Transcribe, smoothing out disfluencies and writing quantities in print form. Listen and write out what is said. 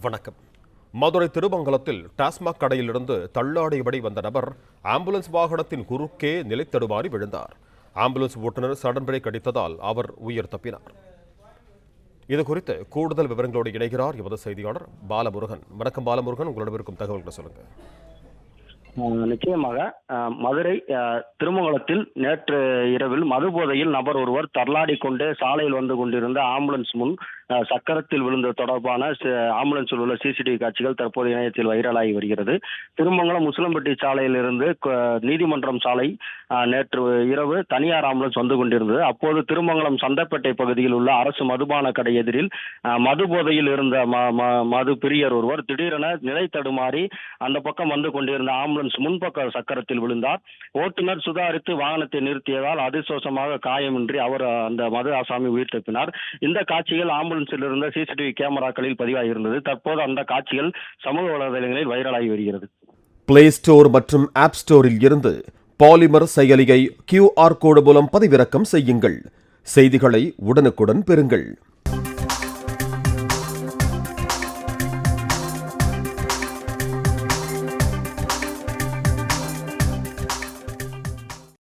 வணக்கம். மதுரை திருமங்கலத்தில் டாஸ்மாக் கடையிலிருந்து தள்ளாடியபடி வந்த நபர் ஆம்புலன்ஸ் வாகனத்தின் குறுக்கே நிலைத்தடுமாறி விழுந்தார். ஆம்புலன்ஸ் ஓட்டுநர் சடன் பிரேக் அடித்ததால் அவர் உயிர் தப்பினார். இதுகுறித்து கூடுதல் விவரங்களோடு இணைகிறார் எமது செய்தியாளர் பாலமுருகன். வணக்கம் பாலமுருகன், உங்களிடம் இருக்கும் தகவல்களை சொல்லுங்க. நிச்சயமாக மதுரை திருமங்கலத்தில் நேற்று இரவில் மது போதையில் நபர் ஒருவர் தள்ளாடி கொண்டே சாலையில் வந்து கொண்டிருந்த ஆம்புலன்ஸ் முன் சக்கரத்தில் விழுந்த தொடர்பான ஆம்புலன்ஸில் உள்ள சிசிடிவி காட்சிகள் தற்போது இணையத்தில் வைரலாகி வருகிறது. திருமங்கலம் முஸ்லம்பட்டி சாலையில் இருந்து நீதிமன்றம் சாலை நேற்று இரவு தனியார் ஆம்புலன்ஸ் வந்து கொண்டிருந்தது. அப்போது திருமங்கலம் சந்தைப்பேட்டை பகுதியில் உள்ள அரசு மதுபான கடை எதிரில் மது போதையில் இருந்த மது பிரியர் ஒருவர் திடீரென நிலை தடுமாறி அந்த பக்கம் வந்து கொண்டிருந்த ஆம்புலன்ஸ் முன்பக்க சக்கரத்தில் விழுந்தார். ஓட்டுநர் சுதாரித்து வாகனத்தை நிறுத்தியதால் அதிர்ஷ்டவசமாக காயமின்றி அவர் அந்த மது ஆசாமி உயிர் தப்பினார். இந்த காட்சிகள் ஆம்புலன்ஸில் இருந்த சிசிடிவி கேமராக்களில் பதிவாகியிருந்தது. தற்போது அந்த காட்சிகள் சமூக வலைதளங்களில் வைரலாகி வருகிறது. பிளே ஸ்டோர் மற்றும் ஆப் ஸ்டோரில் இருந்து பாலிமர் செயலியை QR கோடு மூலம் பதிவிறக்கம் செய்யுங்கள். செய்திகளை உடனுக்குடன் பெறுங்கள்.